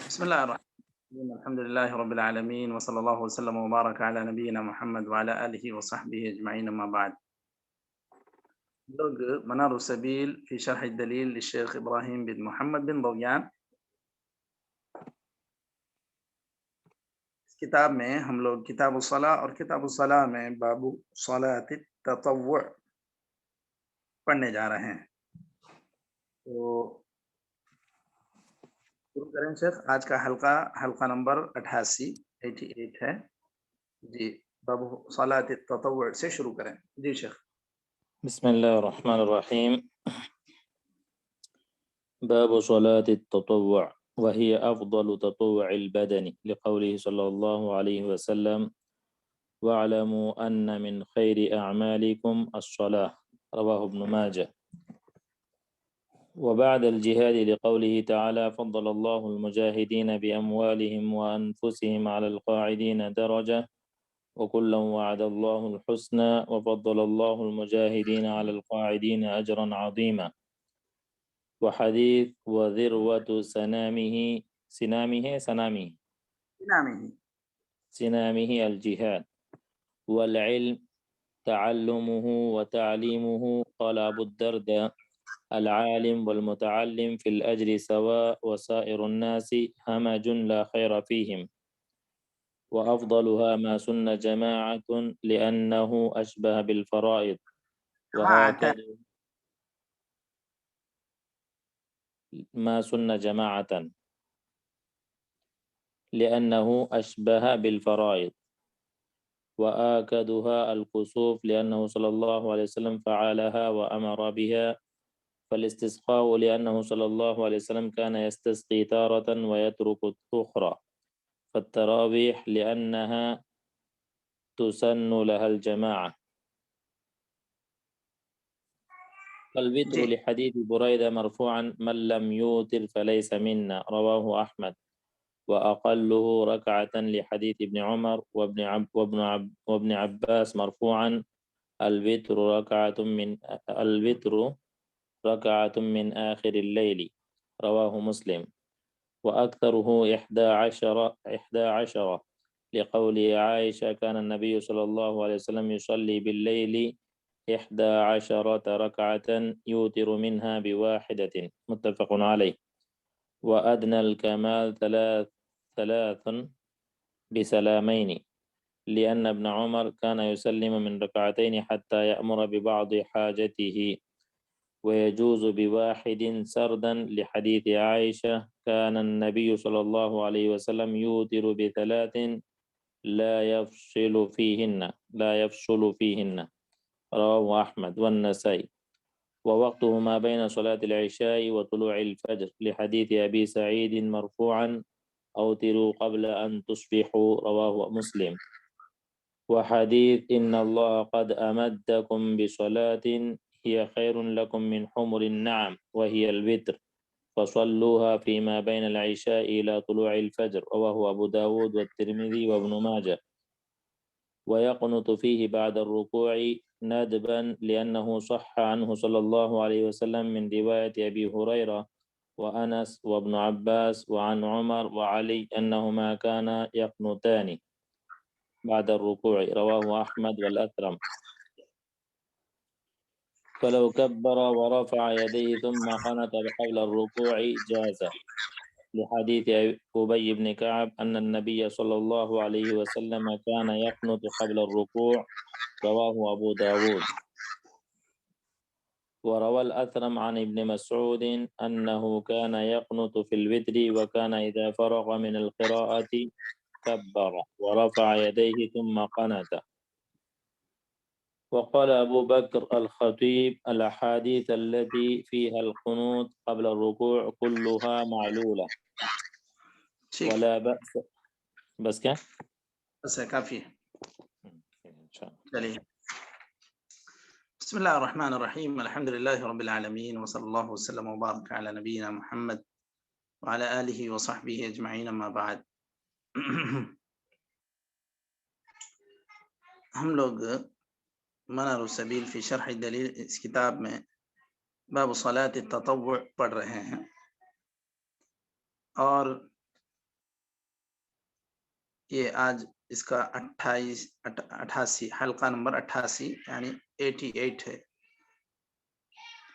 بسم الله الرحمن الرحيم الحمد لله رب العالمين وصلى الله وسلم وبارك على نبينا محمد وعلى آله وصحبه أجمعين أما بعد لوگ منار السبيل في شرح الدليل للشيخ إبراهيم بن محمد بن ضويان اس کتاب میں ہم لوگ کتاب الصلاة اور کتاب الصلاة میں باب صلاة التطوع پڑھنے جا رہے ہیں. تو شروع کریں شیخ. آج کا حلقہ نمبر 88 ہے جی. باب صلاة التطوع سے شروع کریں جی شیخ. بسم الله الرحمن الرحيم. باب صلاة التطوع وهي أفضل تطوع البدن لقوله صلى الله عليه وسلم واعلموا أن من خير أعمالكم الصلاة رواه ابن ماجه. وبعد الجهاد لقوله تعالى فضل الله المجاهدين بأموالهم وأنفسهم على القاعدين درجة وكلا وعد الله الحسنى وفضل الله المجاهدين على القاعدين أجرا عظيما. وحديث وذروة سنامه الجهاد والعلم تعلمه وتعليمه. قال أبو الدرداء العالم والمتعلم في الأجر سواء وسائر الناس همج لا خير فيهم. وأفضلها ما سن جماعة لأنه أشبه بالفرائض وهكذا ما سن جماعة لأنه أشبه بالفرائض. وآكدها الكسوف لأنه صلى الله عليه وسلم فعلها وأمر بها. فالاستسقاء لأنه صلى الله عليه وسلم كان يستسقي تارة ويترك الأخرى. فالتراويح لأنها تسن لها الجماعة. الوتر لحديث بريدة مرفوعا من لم يوتر فليس منا رواه أحمد. وأقله ركعة لحديث ابن عمر وابن عباس مرفوعا الوتر ركعة من آخر الليل رواه مسلم. وأكثره 11 لقول عائشة كان النبي صلى الله عليه وسلم يصلي بالليل 11 ركعة يوتر منها بواحدة متفق عليه. وأدنى الكمال 3 بسلامين لأن ابن عمر كان يسلم من ركعتين حتى يأمر ببعض حاجته. ويجوز بواحد سردا لحديث عائشة كان النبي صلى الله عليه وسلم يوتر ب3 لا يفصل فيهن رواه أحمد والنسائي. ووقته ما بين صلاة العشاء وطلوع الفجر لحديث أبي سعيد مرفوعا أوتروا قبل أن تصبحوا رواه مسلم. وحديث إن الله قد أمدكم بصلاة هي خير لكم من حمر النعم وهي الوتر فصلوها فيما بين العشاء إلى طلوع الفجر رواه أبو داود والترمذي وابن ماجه. ويقنط فيه بعد الركوع ندبا لأنه صح عنه صلى الله عليه وسلم من رواية أبي هريرة وأنس وابن عباس وعن عمر وعلي أنهما كانا يقنطان بعد الركوع رواه أحمد والأثرم. فلو كبر ورفع يديه ثم قنت قبل الركوع جاز لحديث أبي بن كعب أن النبي صلى الله عليه وسلم كان يقنط قبل الركوع رواه أبو داود. وروى الأثرم عن ابن مسعود أنه كان يقنط في الوتر وكان إذا فرغ من القراءة كبر ورفع يديه ثم قنت. وقال أبو بكر الخطيب الأحاديث التي فيها القنوت قبل الركوع كلها معلولة ولا بأس. بس كيف؟ بس كافي چلیے. بسم الله الرحمن الرحيم الحمد لله رب العالمين وصلى الله وسلم وبارك على نبينا محمد وعلى آله وصحبه أجمعين أما بعد. ہم لوگ منار السبیل فی شرح الدلیل اس کتاب میں باب صلاة التطوع پڑھ رہے ہیں، اور یہ آج اس کا 88 حلقہ نمبر 88 یعنی 88 ہے۔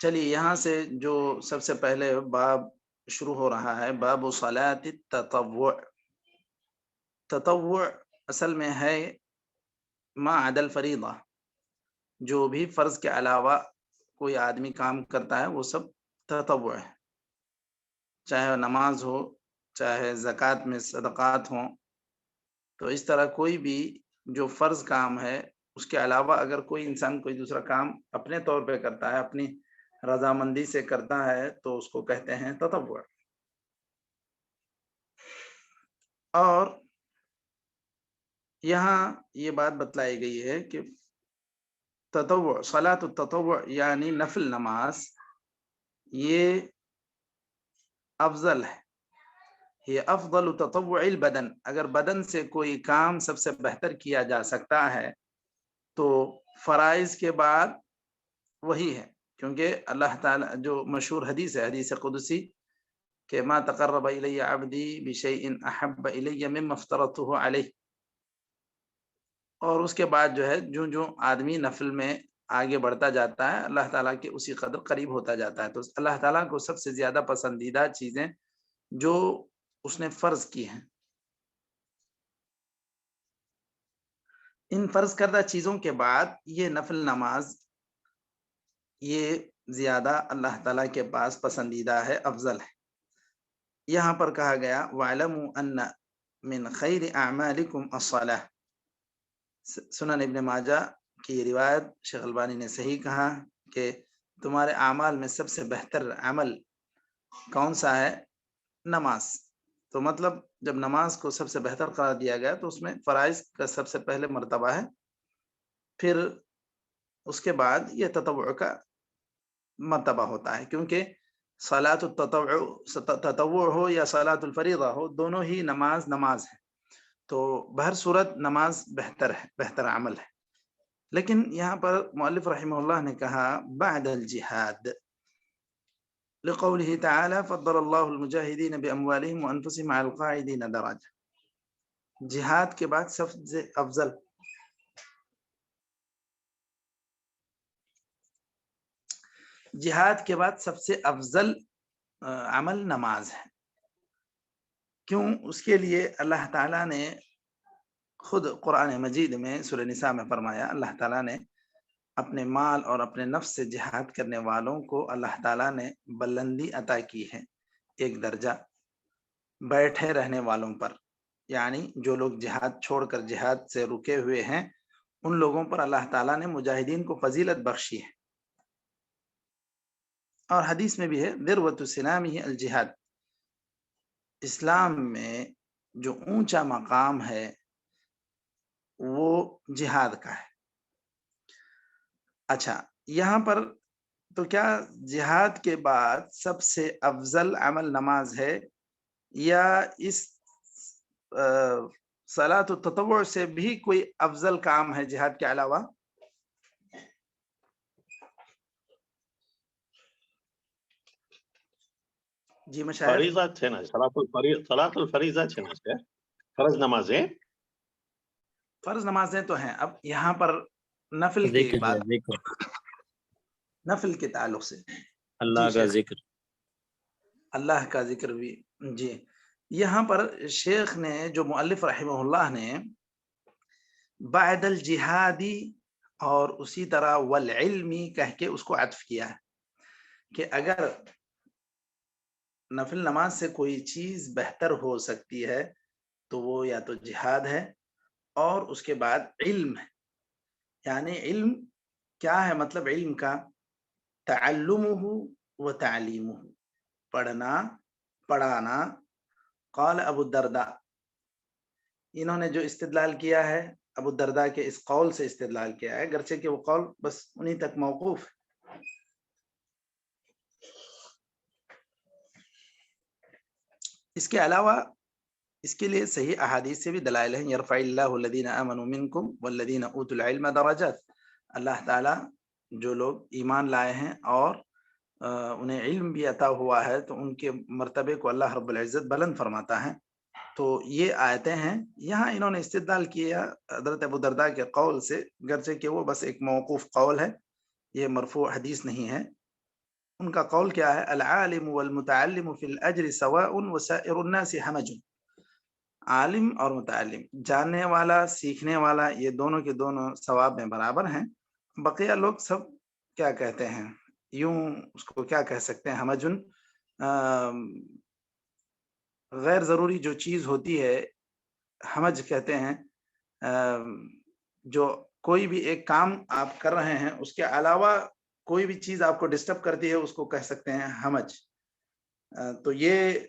چلیے یہاں سے جو سب سے پہلے باب شروع ہو رہا ہے، باب صلاۃ التطوع۔ تطوع اصل میں ہے ما عدا الفریضہ، جو بھی فرض کے علاوہ کوئی آدمی کام کرتا ہے وہ سب تطوع ہے، چاہے نماز ہو، چاہے زکوٰۃ میں صدقات ہوں۔ تو اس طرح کوئی بھی جو فرض کام ہے اس کے علاوہ اگر کوئی انسان کوئی دوسرا کام اپنے طور پہ کرتا ہے، اپنی رضامندی سے کرتا ہے، تو اس کو کہتے ہیں تطوع۔ اور یہاں یہ بات بتلائی گئی ہے کہ تطوع، صلاۃ التطوع یعنی نفل نماز، یہ افضل ہے، یہ افضل تطوع البدن۔ اگر بدن سے کوئی کام سب سے بہتر کیا جا سکتا ہے تو فرائض کے بعد وہی ہے، کیونکہ اللہ تعالی جو مشہور حدیث ہے، حدیث قدسی کہ ما تقرب الی عبدی بشیء احب الی مما افترضته علیہ۔ اور اس کے بعد جو ہے جو آدمی نفل میں آگے بڑھتا جاتا ہے، اللہ تعالیٰ کے اسی قدر قریب ہوتا جاتا ہے۔ تو اللہ تعالیٰ کو سب سے زیادہ پسندیدہ چیزیں جو اس نے فرض کی ہیں، ان فرض کردہ چیزوں کے بعد یہ نفل نماز یہ زیادہ اللہ تعالیٰ کے پاس پسندیدہ ہے، افضل ہے۔ یہاں پر کہا گیا وَاعْلَمُوا أَنَّ مِنْ خَيْرِ أَعْمَالِكُمْ الصَّلَاةُ۔ سنن ابن ماجہ کی روایت، شیخ البانی نے صحیح کہا کہ تمہارے اعمال میں سب سے بہتر عمل کون سا ہے؟ نماز۔ تو مطلب جب نماز کو سب سے بہتر قرار دیا گیا تو اس میں فرائض کا سب سے پہلے مرتبہ ہے، پھر اس کے بعد یہ تطوع کا مرتبہ ہوتا ہے، کیونکہ صلاۃ تطوع ہو یا صلاۃ الفریضہ ہو، دونوں ہی نماز ہے، تو بہر صورت نماز بہتر ہے، بہتر عمل ہے۔ لیکن یہاں پر مؤلف رحمہ اللہ نے کہا بعد الجہاد، لقوله تعالی فضل اللہ المجاہدین باموالہم وانفسہم علی القاعدین درجہ۔ جہاد کے بعد سب سے افضل جہاد کے بعد سب سے افضل عمل نماز ہے۔ کیوں؟ اس کے لیے اللہ تعالیٰ نے خود قرآن مجید میں سورہ نساء میں فرمایا، اللہ تعالیٰ نے اپنے مال اور اپنے نفس سے جہاد کرنے والوں کو اللہ تعالیٰ نے بلندی عطا کی ہے، ایک درجہ بیٹھے رہنے والوں پر، یعنی جو لوگ جہاد چھوڑ کر جہاد سے رکے ہوئے ہیں ان لوگوں پر اللہ تعالیٰ نے مجاہدین کو فضیلت بخشی ہے۔ اور حدیث میں بھی ہے ذروۃ سنامہ الجہاد، اسلام میں جو اونچا مقام ہے وہ جہاد کا ہے۔ اچھا، یہاں پر تو کیا جہاد کے بعد سب سے افضل عمل نماز ہے، یا اس صلاۃ التطوع سے بھی کوئی افضل کام ہے جہاد کے علاوہ؟ جی مشاہد، فریضہ છે ને صلاۃ الفریضہ છે ને છે فرض نمازیں، فرض نمازیں تو ہیں، اب یہاں پر نفل کی بات، نفل کے تعلق سے اللہ کا ذکر، اللہ کا ذکر بھی۔ جی یہاں پر شیخ نے جو مؤلف رحمہ اللہ نے بعد الجہادی اور اسی طرح والعلمی کہہ کے اس کو عطف کیا ہے کہ اگر نفل نماز سے کوئی چیز بہتر ہو سکتی ہے تو وہ یا تو جہاد ہے اور اس کے بعد علم ہے۔ یعنی علم کیا ہے؟ مطلب علم کا تعلمہ و تعلیمہ، پڑھنا پڑھانا۔ قال ابو الدرداء، انہوں نے جو استدلال کیا ہے ابو الدرداء کے اس قول سے استدلال کیا ہے، گرچہ کہ وہ قول بس انہی تک موقوف ہے۔ اس کے علاوہ اس کے لیے صحیح احادیث سے بھی دلائل ہیں، یرفع اللہ الذین آمنوا منکم والذین اوتوا العلم درجات۔ اللہ تعالیٰ جو لوگ ایمان لائے ہیں اور انہیں علم بھی عطا ہوا ہے تو ان کے مرتبے کو اللہ رب العزت بلند فرماتا ہے۔ تو تو یہ آیتیں ہیں. یہاں انہوں نے استدلال کیا حضرت ابو درداء کے قول سے، گرچہ کہ وہ بس ایک موقوف قول ہے، یہ مرفوع حدیث نہیں ہے. ان کا قول کیا ہے؟ العالم والمتعلم فی الاجر سواء وسائر الناس حمج. عالم اور متعلم، جاننے والا سیکھنے والا، یہ دونوں کے دونوں ثواب میں برابر ہیں. بقیہ لوگ سب کیا کہتے ہیں، یوں اس کو کیا کہہ سکتے ہیں، حمجن، غیر ضروری جو چیز ہوتی ہے حمج کہتے ہیں. جو کوئی بھی ایک کام آپ کر رہے ہیں اس کے علاوہ کوئی بھی چیز آپ کو ڈسٹرب کرتی ہے، اس کو کہہ سکتے ہیں حمج. تو یہ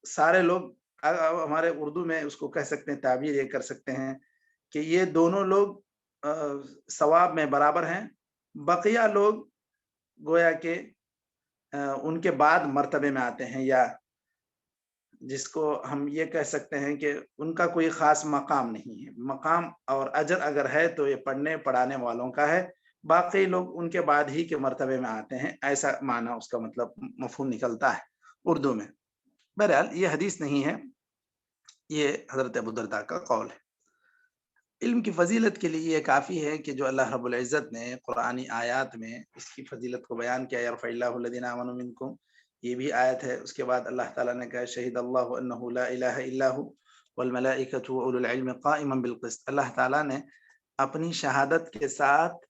سارے لوگ ہمارے اردو میں اس کو کہہ سکتے ہیں، تعبیر یہ کر سکتے ہیں کہ یہ دونوں لوگ ثواب میں برابر ہیں. بقیہ لوگ گویا کہ ان کے بعد مرتبے میں آتے ہیں، یا جس کو ہم یہ کہہ سکتے ہیں کہ ان کا کوئی خاص مقام نہیں ہے. مقام اور اجر اگر ہے تو یہ پڑھنے پڑھانے والوں کا ہے، باقی لوگ ان کے بعد ہی کے مرتبے میں آتے ہیں. ایسا معنی اس کا مطلب مفہوم نکلتا ہے اردو میں. بہرحال یہ حدیث نہیں ہے، یہ حضرت ابو درداء کا قول ہے. علم کی فضیلت کے لیے یہ کافی ہے کہ جو اللہ رب العزت نے قرآنی آیات میں اس کی فضیلت کو بیان کیا، یرفع اللہ الذین آمنوا منکم، یہ بھی آیت ہے. اس کے بعد اللہ تعالیٰ نے کہا شہید اللہ انہ لا الہ الا هو والملائکۃ واولو العلم قائما بالقسط. اللہ تعالیٰ نے اپنی شہادت کے ساتھ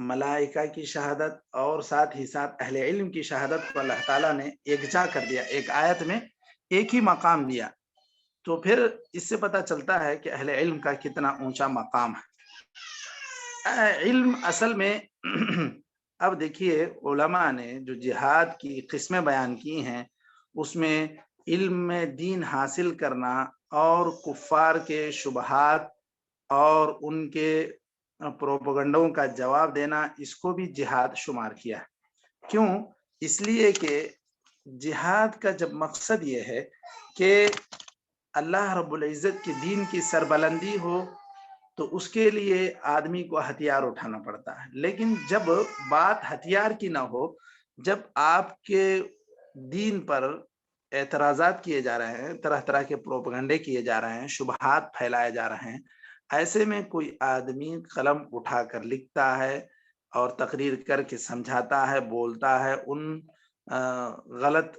ملائکہ کی شہادت اور ساتھ ہی ساتھ اہل علم کی شہادت کو اللہ تعالیٰ نے یکجا کر دیا، ایک آیت میں ایک ہی مقام دیا. تو پھر اس سے پتہ چلتا ہے کہ اہل علم کا کتنا اونچا مقام ہے. علم اصل میں اب دیکھیے علماء نے جو جہاد کی قسمیں بیان کی ہیں اس میں علم میں دین حاصل کرنا اور کفار کے شبہات اور ان کے پروپیگنڈوں کا جواب دینا، اس کو بھی جہاد شمار کیا ہے. کیوں؟ اس لیے کہ جہاد کا جب مقصد یہ ہے کہ اللہ رب العزت کے دین کی سربلندی ہو تو اس کے لیے آدمی کو ہتھیار اٹھانا پڑتا ہے. لیکن جب بات ہتھیار کی نہ ہو، جب آپ کے دین پر اعتراضات کیے جا رہے ہیں، طرح طرح کے پروپیگنڈے کیے جا رہے ہیں، شبہات پھیلائے جا رہے ہیں، ایسے میں کوئی آدمی قلم اٹھا کر لکھتا ہے اور تقریر کر کے سمجھاتا ہے، بولتا ہے، ان غلط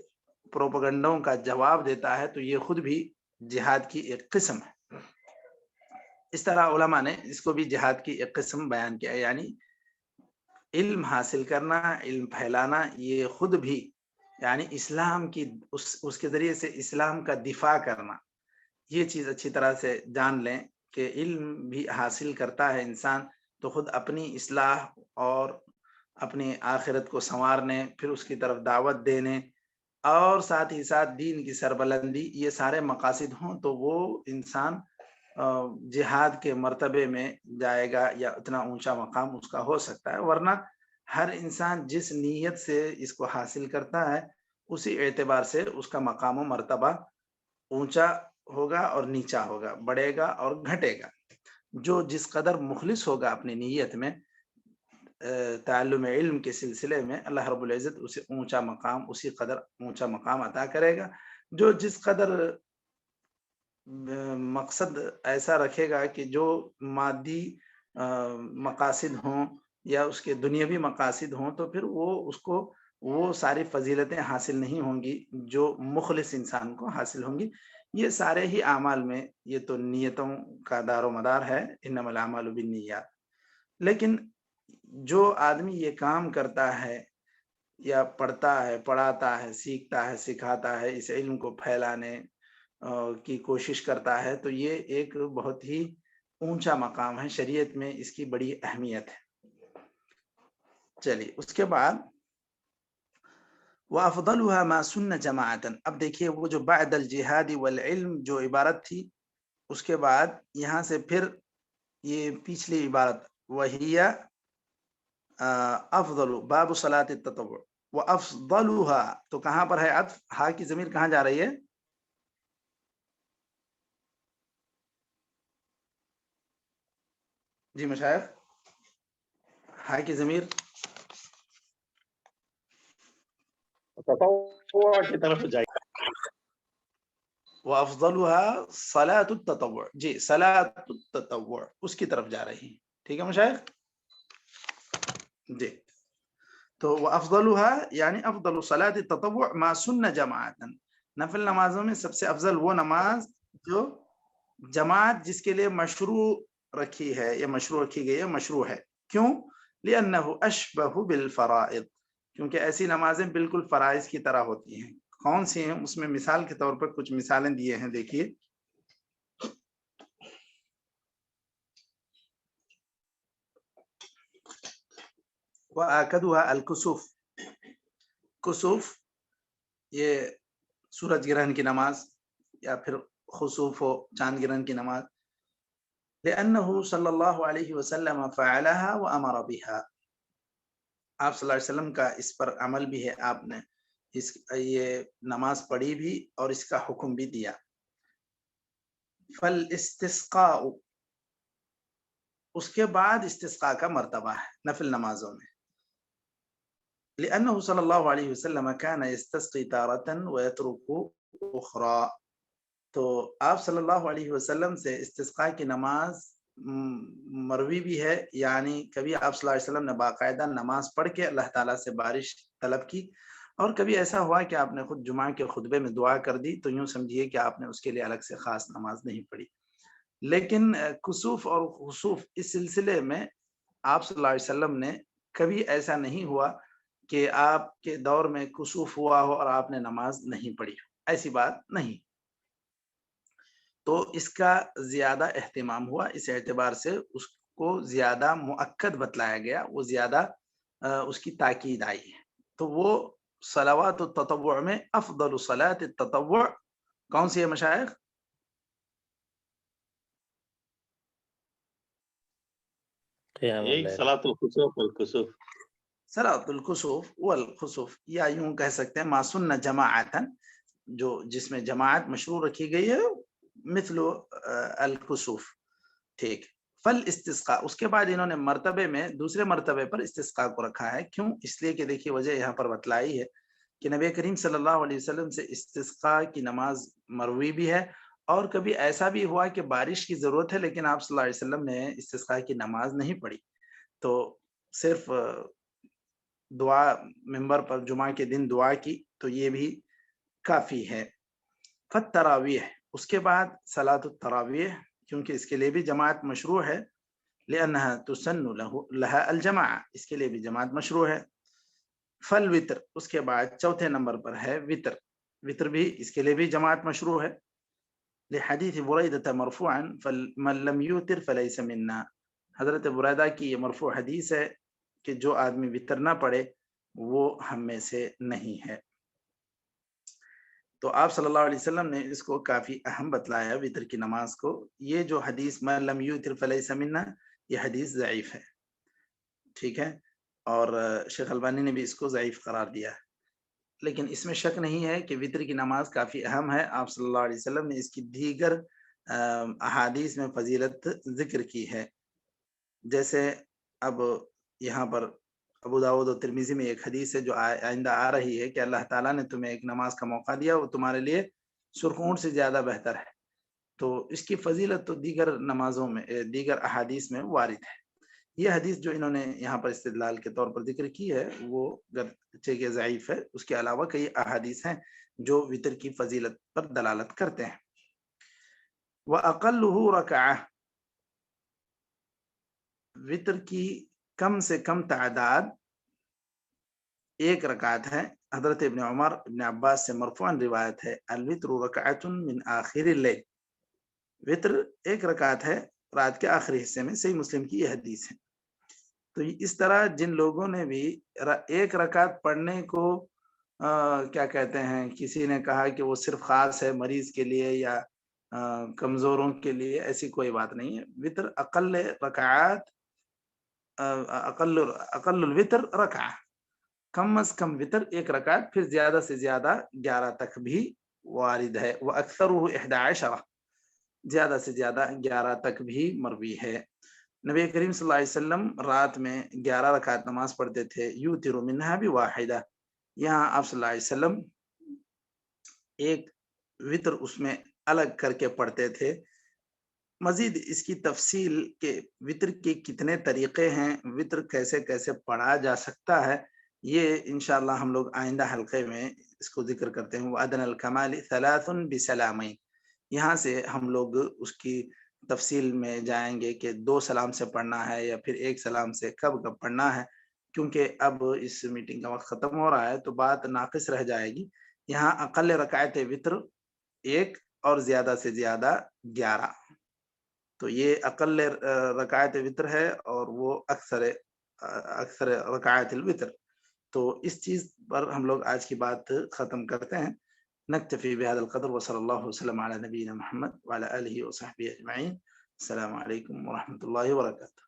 پروپیگنڈوں کا جواب دیتا ہے، تو یہ خود بھی جہاد کی ایک قسم ہے. اس طرح علماء نے اس کو بھی جہاد کی ایک قسم بیان کیا ہے. یعنی علم حاصل کرنا، علم پھیلانا، یہ خود بھی یعنی اسلام کی اس کے ذریعے سے اسلام کا دفاع کرنا. یہ چیز اچھی طرح سے جان لیں کہ علم بھی حاصل کرتا ہے انسان تو خود اپنی اصلاح اور اپنی آخرت کو سنوارنے، پھر اس کی طرف دعوت دینے اور ساتھ ہی ساتھ دین کی سربلندی، یہ سارے مقاصد ہوں تو وہ انسان جہاد کے مرتبے میں جائے گا یا اتنا اونچا مقام اس کا ہو سکتا ہے. ورنہ ہر انسان جس نیت سے اس کو حاصل کرتا ہے اسی اعتبار سے اس کا مقام و مرتبہ اونچا ہوگا اور نیچا ہوگا، بڑھے گا اور گھٹے گا. جو جس قدر مخلص ہوگا اپنی نیت میں تعلم علم کے سلسلے میں، اللہ رب العزت اسے اونچا مقام، اسی قدر اونچا مقام عطا کرے گا. جو جس قدر مقصد ایسا رکھے گا کہ جو مادی مقاصد ہوں یا اس کے دنیاوی مقاصد ہوں، تو پھر وہ اس کو وہ ساری فضیلتیں حاصل نہیں ہوں گی جو مخلص انسان کو حاصل ہوں گی. یہ سارے ہی اعمال میں یہ تو نیتوں کا دار و مدار ہے، انما الاعمال بالنیات. لیکن جو آدمی یہ کام کرتا ہے یا پڑھتا ہے، پڑھاتا ہے، سیکھتا ہے، سکھاتا ہے، اس علم کو پھیلانے کی کوشش کرتا ہے، تو یہ ایک بہت ہی اونچا مقام ہے. شریعت میں اس کی بڑی اہمیت ہے. چلیے اس کے بعد وَأَفْضَلُهَا مَا سُنَّ جَمَاعَةً. اب دیکھیے وہ جو بعد الجہاد والعلم جو عبارت تھی، اس کے بعد یہاں سے پھر یہ پچھلی عبارت وَهِيَ افضل باب صلاۃ التطوع وافضلها، تو کہاں پر ہے عطف؟ ہا کی ضمیر کہاں جا رہی ہے؟ جی مشائخ، ہا کی ضمیر تطوع کی طرف جائے. وافضلها صلاۃ التطوع، جی صلاۃ التطوع اس کی طرف جا رہی ہیں، ٹھیک ہے مشائخ جی. تو وافضلها یعنی افضل صلاۃ التطوع ما سن جماعتا، نفل نمازوں میں سب سے افضل وہ نماز جو جماعت جس کے لیے مشروع رکھی ہے یا مشروع رکھی گئی ہے، مشروع ہے. کیوں؟ لأنه اشبہ بالفرائض، کیونکہ ایسی نمازیں بالکل فرائض کی طرح ہوتی ہیں. کون سی ہیں؟ اس میں مثال کے طور پر کچھ مثالیں دیے ہیں، دیکھیے. وآکدها الکسوف، کسوف یہ سورج گرہن کی نماز یا پھر خسوف و چاند گرہن کی نماز. لأنه صلی اللہ علیہ وسلم فعلها وامر بها، آپ صلی اللہ علیہ وسلم کا اس پر عمل بھی ہے، آپ نے یہ نماز پڑھی بھی اور اس کا حکم بھی دیا. فالاستسقاء، اس کے بعد استسقاء کا مرتبہ ہے نفل نمازوں میں. لأنه صلی اللہ علیہ وسلم كان يستسقي تارة ويترك أخرى، تو آپ صلی اللہ علیہ وسلم سے استسقاء کی نماز مروی بھی ہے، یعنی کبھی آپ صلی اللہ علیہ وسلم نے باقاعدہ نماز پڑھ کے اللہ تعالیٰ سے بارش طلب کی، اور کبھی ایسا ہوا کہ آپ نے خود جمعہ کے خطبے میں دعا کر دی، تو یوں سمجھیے کہ آپ نے اس کے لیے الگ سے خاص نماز نہیں پڑھی. لیکن کسوف اور خسوف اس سلسلے میں آپ صلی اللہ علیہ وسلم نے کبھی ایسا نہیں ہوا کہ آپ کے دور میں کسوف ہوا ہو اور آپ نے نماز نہیں پڑھی، ایسی بات نہیں. تو اس کا زیادہ اہتمام ہوا، اس اعتبار سے اس کو زیادہ مؤکد بتلایا گیا، وہ زیادہ اس کی تاکید آئی ہے. تو وہ صلوات التطوع میں افضل صلاۃ التطوع کون سی ہے مشائخ؟ یہی صلاۃ الخسوف والکسوف، صلاۃ الکسوف والخسوف، یا یوں کہہ سکتے ہیں ما سن جماعتا، جو جس میں جماعت مشروع رکھی گئی ہے، مثل الکسوف. ٹھیک. فل استسقاء، اس کے بعد انہوں نے مرتبے میں دوسرے مرتبے پر استسقاء کو رکھا ہے. کیوں؟ اس لیے کہ دیکھیے وجہ یہاں پر بتلائی ہے کہ نبی کریم صلی اللہ علیہ وسلم سے استسقاء کی نماز مروی بھی ہے، اور کبھی ایسا بھی ہوا کہ بارش کی ضرورت ہے لیکن آپ صلی اللہ علیہ وسلم نے استسقاء کی نماز نہیں پڑھی، تو صرف دعا ممبر پر جمعہ کے دن دعا کی، تو یہ بھی کافی ہے. فالتراویح، اس کے بعد صلاۃ التراویح، کیونکہ اس کے لیے بھی جماعت مشروع ہے. لأنها تسن لها الجماعة، اس کے لیے بھی جماعت مشروع ہے. فالوتر، اس کے بعد چوتھے نمبر پر ہے وتر، وتر بھی اس کے لیے بھی جماعت مشروع ہے. لحدیث بریدہ مرفوعا فمن لم یوتر فلیس منا، حضرت بریدہ کی یہ مرفوع حدیث ہے کہ جو آدمی وتر نہ پڑھے وہ ہم میں سے نہیں ہے. تو آپ صلی اللہ علیہ وسلم نے اس کو کافی اہم بتلایا وتر کی نماز کو. یہ جو حدیث من لم یوتر فلیس منا، یہ حدیث ضعیف ہے، ٹھیک ہے، اور شیخ البانی نے بھی اس کو ضعیف قرار دیا ہے. لیکن اس میں شک نہیں ہے کہ وتر کی نماز کافی اہم ہے. آپ صلی اللہ علیہ وسلم نے اس کی دیگر احادیث میں فضیلت ذکر کی ہے. جیسے اب یہاں پر ابو داؤد اور ترمذی میں ایک حدیث ہے جو آئندہ آ رہی ہے کہ اللہ تعالیٰ نے تمہیں ایک نماز کا موقع دیا، وہ تمہارے لیے سرخ اونٹ سے زیادہ بہتر ہے. تو اس کی فضیلت تو دیگر نمازوں میں، دیگر احادیث میں وارد ہے. یہ حدیث جو انہوں نے یہاں پر استدلال کے طور پر ذکر کی ہے وہ گرچہ کہ ضعیف ہے، اس کے علاوہ کئی احادیث ہیں جو وتر کی فضیلت پر دلالت کرتے ہیں. وَأَقَلُّهُ رَكَعَةٌ، وتر کی کم سے کم تعداد ایک رکعت ہے. حضرت ابن عمر ابن عباس سے مرفوعاً روایت ہے الوتر رکعت من آخر اللیل، وتر ایک رکعت ہے رات کے آخری حصے میں. صحیح مسلم کی یہ حدیث ہے. تو اس طرح جن لوگوں نے بھی ایک رکعت پڑھنے کو کیا کہتے ہیں، کسی نے کہا کہ وہ صرف خاص ہے مریض کے لیے یا کمزوروں کے لیے، ایسی کوئی بات نہیں ہے. وتر اقل رکعات، اقل الوتر رکعہ، کم از کم وتر ایک رکعت، پھر زیادہ سے زیادہ 11 تک بھی وارد ہے. وَأَكْثَرُهُ 11، زیادہ سے زیادہ 11 تک بھی مروی ہے. نبی کریم صلی اللہ علیہ وسلم رات میں 11 رکعت نماز پڑھتے تھے. یوتر منہا بواحدہ، یہاں آپ صلی اللہ علیہ وسلم ایک وتر اس میں الگ کر کے پڑھتے تھے. مزید اس کی تفصیل کہ وطر کے کتنے طریقے ہیں, وطر کیسے کیسے پڑھا جا سکتا ہے, یہ انشاءاللہ ہم لوگ آئندہ حلقے میں اس کو ذکر کرتے ہیں. وَأَدْنَى الْكَمَالِ ثَلَاثٌ بِسَلَامَيْن, یہاں سے ہم لوگ اس کی تفصیل میں جائیں گے کہ 2 سلام سے پڑھنا ہے یا پھر 1 سلام سے کب کب پڑھنا ہے, کیونکہ اب اس میٹنگ کا وقت ختم ہو رہا ہے تو بات ناقص رہ جائے گی. یہاں اقل رکعت وطر 1 اور زیادہ سے زیادہ 11, تو یہ اقل رکعت وطر ہے اور وہ اکثر رکعت الوطر. تو اس چیز پر ہم لوگ آج کی بات ختم کرتے ہیں. نکتفی بهذا القدر وصلی اللہ وسلم علی نبینا محمد وعلی آلہ وصحبہ اجمعین. السلام علیکم ورحمۃ اللہ وبرکاتہ.